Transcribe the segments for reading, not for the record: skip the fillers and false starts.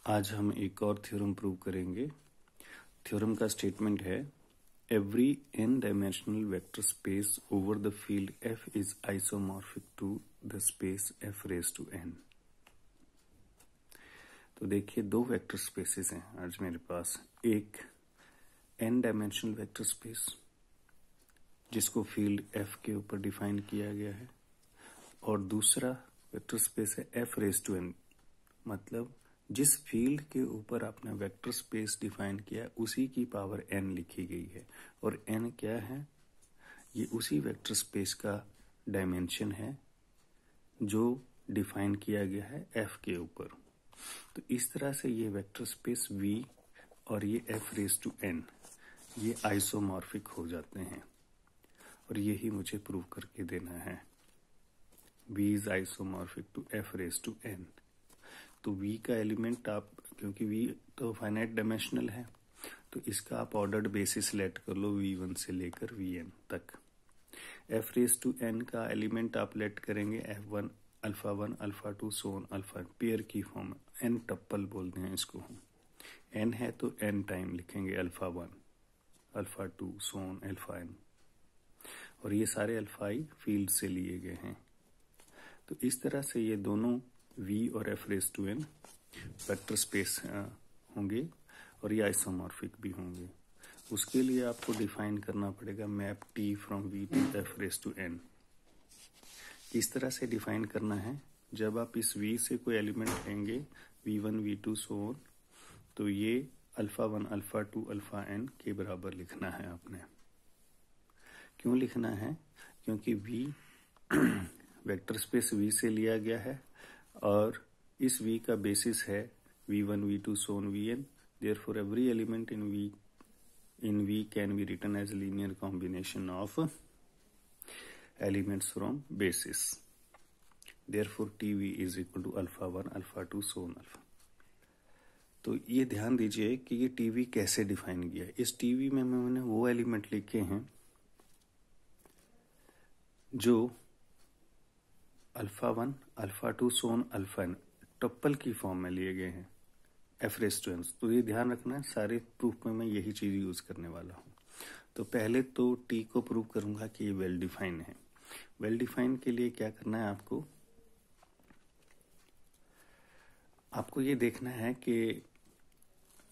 आज हम एक और थ्योरम प्रूव करेंगे। थ्योरम का स्टेटमेंट है every n dimensional vector space over the field f is isomorphic to the space f raise to n। तो देखिए दो वेक्टर स्पेसेस हैं आज मेरे पास, एक n डायमेंशनल वेक्टर स्पेस जिसको फील्ड f के ऊपर डिफाइन किया गया है, और दूसरा वेक्टर स्पेस है f रेज टू n, मतलब जिस फील्ड के ऊपर आपने वेक्टर स्पेस डिफाइन किया है उसी की पावर n लिखी गई है। और n क्या है? ये उसी वेक्टर स्पेस का डायमेंशन है जो डिफाइन किया गया है f के ऊपर। तो इस तरह से ये वेक्टर स्पेस v और ये f रेज टू n ये आइसोमॉर्फिक हो जाते हैं, और यही मुझे प्रूव करके देना है। v is isomorphic to f raise to n। तो v का एलिमेंट आप, क्योंकि v तो फाइनाइट डायमेंशनल है, तो इसका आप ऑर्डर्ड बेसिस लेट कर लो v1 से लेकर vn तक। f रेज टू n का एलिमेंट आप लेट करेंगे f1 अल्फा 1 अल्फा 2 सोन अल्फा, पेयर की फॉर्म, n टप्पल बोलते हैं इसको हम। n है तो n टाइम लिखेंगे अल्फा 1 अल्फा 2 सोन अल्फा n, और ये सारे अल्फाई फील्ड से लिए गए हैं। तो इस तरह से ये दोनों v और f raise to n vector space होंगे और ये आइसोमॉर्फिक भी होंगे। उसके लिए आपको डिफाइन करना पड़ेगा map t from v to f raise to n। इस तरह से डिफाइन करना है, जब आप इस v से कोई एलिमेंट लेंगे v1 v2 सो ऑन, तो ये अल्फा 1 अल्फा 2 अल्फा n के बराबर लिखना है आपने। क्यों लिखना है? क्योंकि v वेक्टर स्पेस v से लिया गया है और इस v का बेसिस है v1 v2 so on vn। therefore every element in v can be written as a linear combination of elements from basis। therefore tv is equal to alpha 1 alpha 2 so on alpha। तो ये ध्यान दीजिए कि ये tv कैसे define किया है। इस tv में मैंने वो एलिमेंट लिखे हैं जो अल्फा 1 अल्फा 2 सोन अल्फा n टप्पल की फॉर्म में लिए गए हैं f रेज टू n। तो ये ध्यान रखना है, सारे प्रूफ में मैं यही चीज यूज करने वाला हूँ। तो पहले तो t को प्रूव करूंगा कि ये वेल डिफाइन है। वेल डिफाइन के लिए क्या करना है आपको ये देखना है कि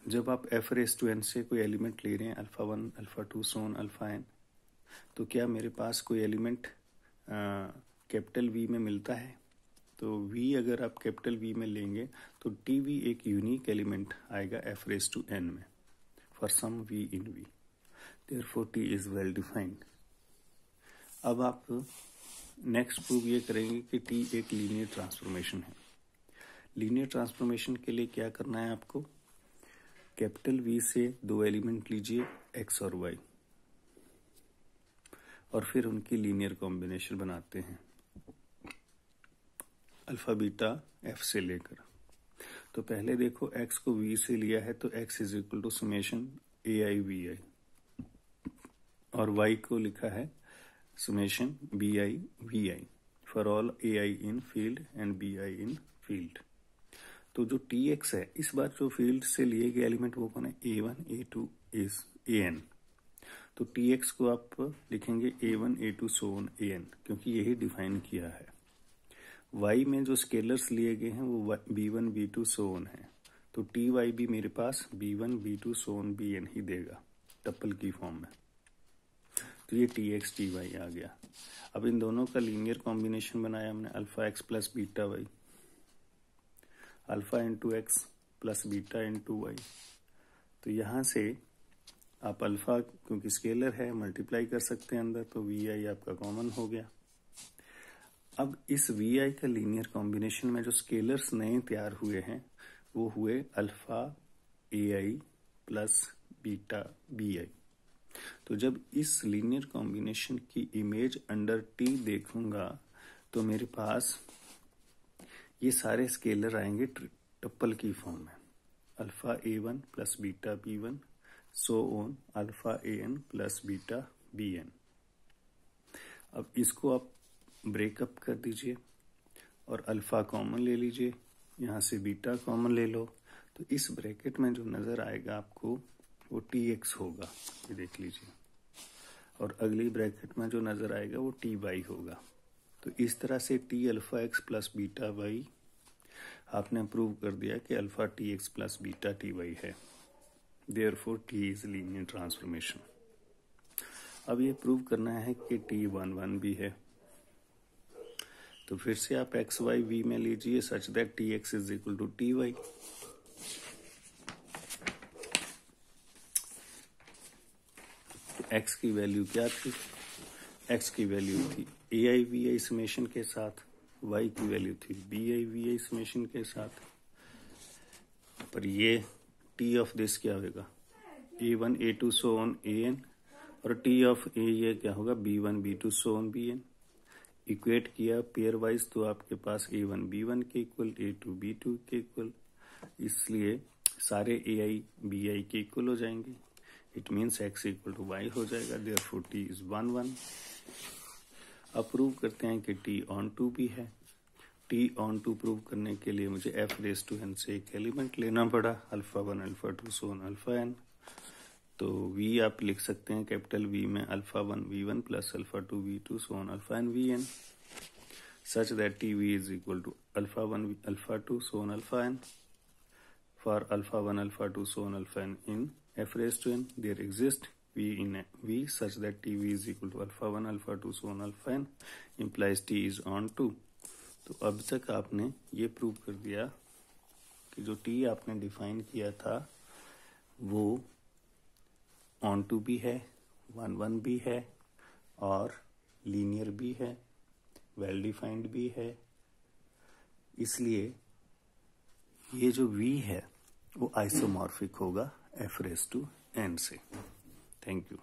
जब आप f रेज टू n से कोई एलिमेंट ले रहे हैं अल्फा 1 अल्फा 2 सोन अल्फा n, तो क्या मेरे पास कोई एलिमेंट कैपिटल V में मिलता है? तो V अगर आप कैपिटल V में लेंगे तो TV एक यूनिक एलिमेंट आएगा f रेज टू n में for some V in V। Therefore T is well defined. अब आप नेक्स्ट प्रूव ये करेंगे कि T एक लीनियर ट्रांसफॉर्मेशन है। लीनियर ट्रांसफॉर्मेशन के लिए क्या करना है आपको? कैपिटल V से दो एलिमेंट लीजिए x और y, और फिर उनकी लीनियर कॉम्बिनेशन बनाते हैं अल्फा बीटा f से लेकर। तो पहले देखो x को v से लिया है तो x is equal to summation ai vi, और y को लिखा है summation bi vi for all ai in field and bi in field. तो जो tx है, इस बार जो फील्ड से लिए गए एलिमेंट वो कौन है? a1 a2 is an। तो tx को आप लिखेंगे a1 a2 so on an, क्योंकि यही डिफाइन किया है। y में जो स्केलर्स लिए गए हैं वो b1 b2 so on है, तो ty भी मेरे पास b1 b2 so on bn ही देगा टप्पल की फॉर्म में। तो ये tx ty आ गया। अब इन दोनों का लीनियर कॉम्बिनेशन बनाया हमने alpha x plus beta y, alpha into x plus beta into y. तो यहाँ से आप अल्फा, क्योंकि स्केलर है, मल्टीप्लाई कर सकते हैं अंदर, तो वी आई आपका कॉमन हो गया। अब इस वी आई का लीनियर कॉम्बिनेशन में जो स्केलर्स नए तैयार हुए हैं वो हुए alpha a i plus beta b i. तो जब इस लीनियर कॉम्बिनेशन की इमेज अंडर टी देखूंगा तो मेरे पास ये सारे स्केलर आएंगे टप्पल की फॉर्म में, alpha a one plus beta b one so on alpha a n plus beta b n. अब इसको आप ब्रेकअप कर दीजिए और अल्फा कॉमन ले लीजिए, यहाँ से बीटा कॉमन ले लो, तो इस ब्रैकेट में जो नजर आएगा आपको वो tx होगा, ये देख लीजिए, और अगली ब्रैकेट में जो नजर आएगा वो ty होगा। तो इस तरह से t alpha x plus beta y आपने प्रूव कर दिया कि alpha T x plus beta T y है। Therefore t is linear transformation. अब ये प्रूव करना है कि t11 भी है, तो फिर से आप एक्स वाई वी में लीजिए such that T x is equal to T y. X की वैल्यू क्या थी? एक्स की वैल्यू थी ए आई वी आई समेशन के साथ, वाई की वैल्यू थी b i v i summation के साथ। पर ये टी ऑफ दिस क्या होगा? A1 A2 so on AN, और टी ऑफ ए ये क्या होगा? B1 B2 so on BN। Equate किया पेयर वाइज तो आपके पास A1 B1 के इक्वल, A2 B2 के इक्वल, इसलिए सारे AI BI के इक्वल हो जाएंगे। It means x equal to y हो जाएगा। Therefore t is 1 1। अब प्रूव करते हैं कि t ऑन टू भी है। t ऑन टू प्रूव करने के लिए मुझे f रेज टू n से एक एलिमेंट लेना पड़ा, alpha 1 alpha 2 so on alpha n। तो v आप लिख सकते हैं कैपिटल V में alpha 1 V1 plus alpha 2 V2 so on alpha n Vn, such that TV is equal to alpha 1 alpha 2 so on alpha n. For alpha 1 alpha 2 so on alpha n in f raised to n, there exists V such that TV is equal to alpha 1 alpha 2 so on alpha n implies T is on 2। तो अब तक आपने ये prove कर दिया कि जो T आपने डिफाइन किया था वो ऑन टू भी है, 1 1 भी है, और लीनियर भी है, वेल डिफाइंड भी है। इसलिए ये जो V है वो आइसोमॉर्फिक होगा f रेज टू n से। Thank you.